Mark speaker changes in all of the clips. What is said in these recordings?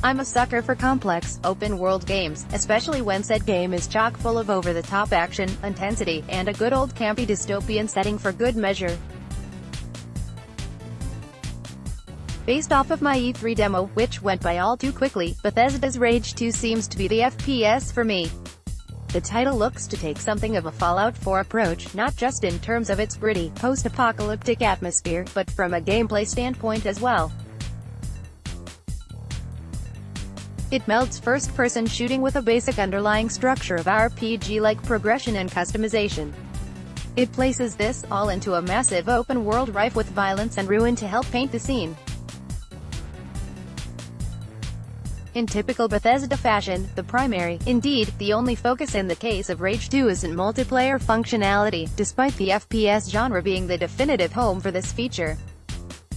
Speaker 1: I'm a sucker for complex, open-world games, especially when said game is chock full of over-the-top action, intensity, and a good old campy dystopian setting for good measure. Based off of my E3 demo, which went by all too quickly, Bethesda's Rage 2 seems to be the FPS for me. The title looks to take something of a Fallout 4 approach, not just in terms of its gritty, post-apocalyptic atmosphere, but from a gameplay standpoint as well. It melds first-person shooting with a basic underlying structure of RPG-like progression and customization. It places this all into a massive open world rife with violence and ruin to help paint the scene. In typical Bethesda fashion, the primary, indeed, the only focus in the case of Rage 2 isn't multiplayer functionality, despite the FPS genre being the definitive home for this feature.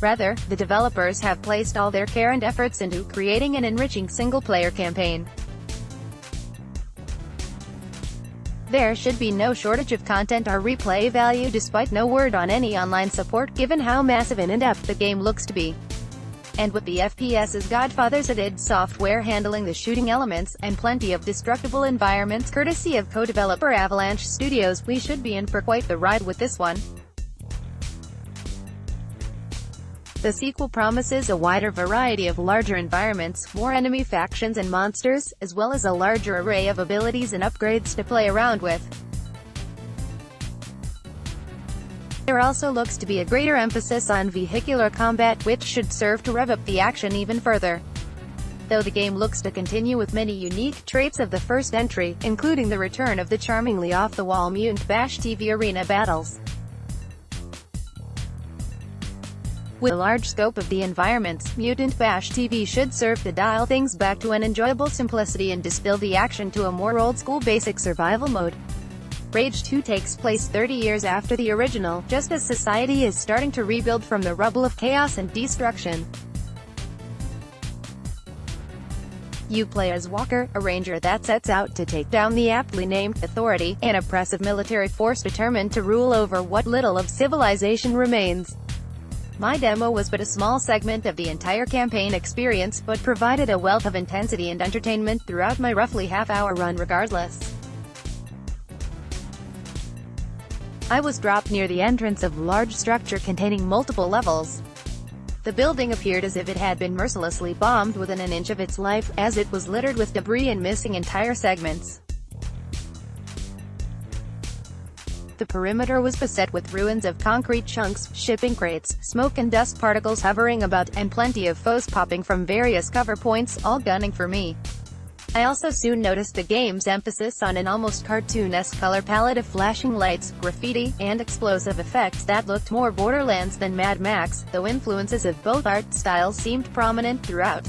Speaker 1: Rather, the developers have placed all their care and efforts into creating an enriching single-player campaign. There should be no shortage of content or replay value despite no word on any online support, given how massive and in-depth the game looks to be. And with the FPS's godfathers at id Software handling the shooting elements, and plenty of destructible environments courtesy of co-developer Avalanche Studios, we should be in for quite the ride with this one. The sequel promises a wider variety of larger environments, more enemy factions and monsters, as well as a larger array of abilities and upgrades to play around with. There also looks to be a greater emphasis on vehicular combat, which should serve to rev up the action even further. Though the game looks to continue with many unique traits of the first entry, including the return of the charmingly off-the-wall Mutant Bash TV arena battles. With a large scope of the environments, Mutant Bash TV should serve to dial things back to an enjoyable simplicity and distill the action to a more old-school basic survival mode. Rage 2 takes place 30 years after the original, just as society is starting to rebuild from the rubble of chaos and destruction. You play as Walker, a ranger that sets out to take down the aptly named Authority, an oppressive military force determined to rule over what little of civilization remains. My demo was but a small segment of the entire campaign experience, but provided a wealth of intensity and entertainment throughout my roughly half-hour run regardless. I was dropped near the entrance of a large structure containing multiple levels. The building appeared as if it had been mercilessly bombed within an inch of its life, as it was littered with debris and missing entire segments. The perimeter was beset with ruins of concrete chunks, shipping crates, smoke and dust particles hovering about, and plenty of foes popping from various cover points, all gunning for me. I also soon noticed the game's emphasis on an almost cartoon-esque color palette of flashing lights, graffiti, and explosive effects that looked more Borderlands than Mad Max, though influences of both art styles seemed prominent throughout.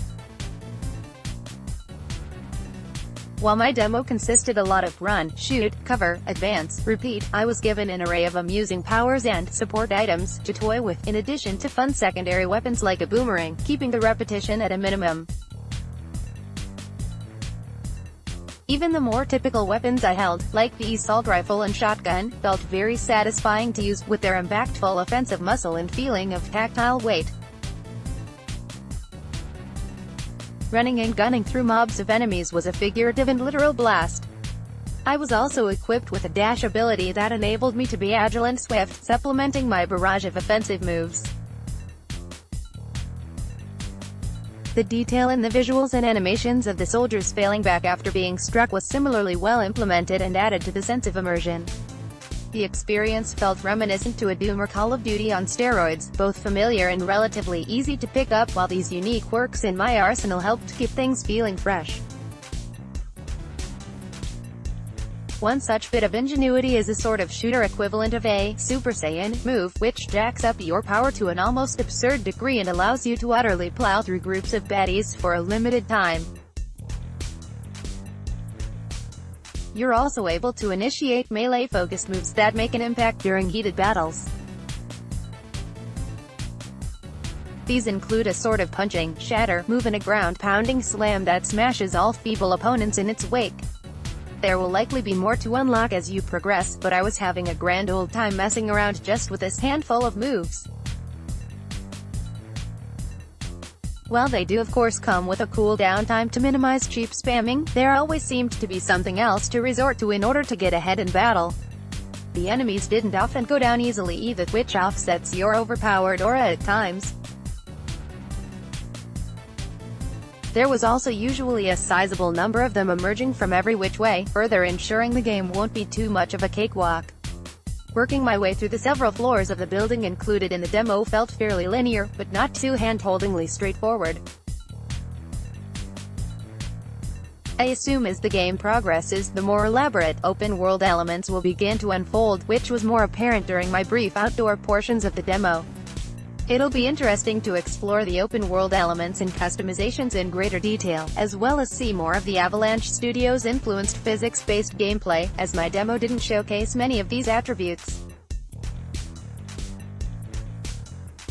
Speaker 1: While my demo consisted a lot of run, shoot, cover, advance, repeat, I was given an array of amusing powers and support items to toy with, in addition to fun secondary weapons like a boomerang, keeping the repetition at a minimum. Even the more typical weapons I held, like the assault rifle and shotgun, felt very satisfying to use, with their impactful offensive muscle and feeling of tactile weight. Running and gunning through mobs of enemies was a figurative and literal blast. I was also equipped with a dash ability that enabled me to be agile and swift, supplementing my barrage of offensive moves. The detail in the visuals and animations of the soldiers failing back after being struck was similarly well implemented and added to the sense of immersion. The experience felt reminiscent to a Doom or Call of Duty on steroids, both familiar and relatively easy to pick up, while these unique quirks in my arsenal helped keep things feeling fresh. One such bit of ingenuity is a sort of shooter equivalent of a Super Saiyan move, which jacks up your power to an almost absurd degree and allows you to utterly plow through groups of baddies for a limited time. You're also able to initiate melee-focused moves that make an impact during heated battles. These include a sort of punching, shatter move and a ground-pounding slam that smashes all feeble opponents in its wake. There will likely be more to unlock as you progress, but I was having a grand old time messing around just with this handful of moves. While they do of course come with a cooldown time to minimize cheap spamming, there always seemed to be something else to resort to in order to get ahead in battle. The enemies didn't often go down easily either, which offsets your overpowered aura at times. There was also usually a sizable number of them emerging from every which way, further ensuring the game won't be too much of a cakewalk. Working my way through the several floors of the building included in the demo felt fairly linear, but not too hand-holdingly straightforward. I assume as the game progresses, the more elaborate, open-world elements will begin to unfold, which was more apparent during my brief outdoor portions of the demo. It'll be interesting to explore the open-world elements and customizations in greater detail, as well as see more of the Avalanche Studios' influenced physics-based gameplay, as my demo didn't showcase many of these attributes.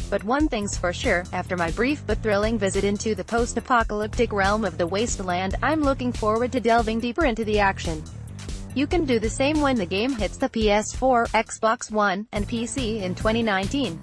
Speaker 1: But one thing's for sure, after my brief but thrilling visit into the post-apocalyptic realm of the wasteland, I'm looking forward to delving deeper into the action. You can do the same when the game hits the PS4, Xbox One, and PC in 2019.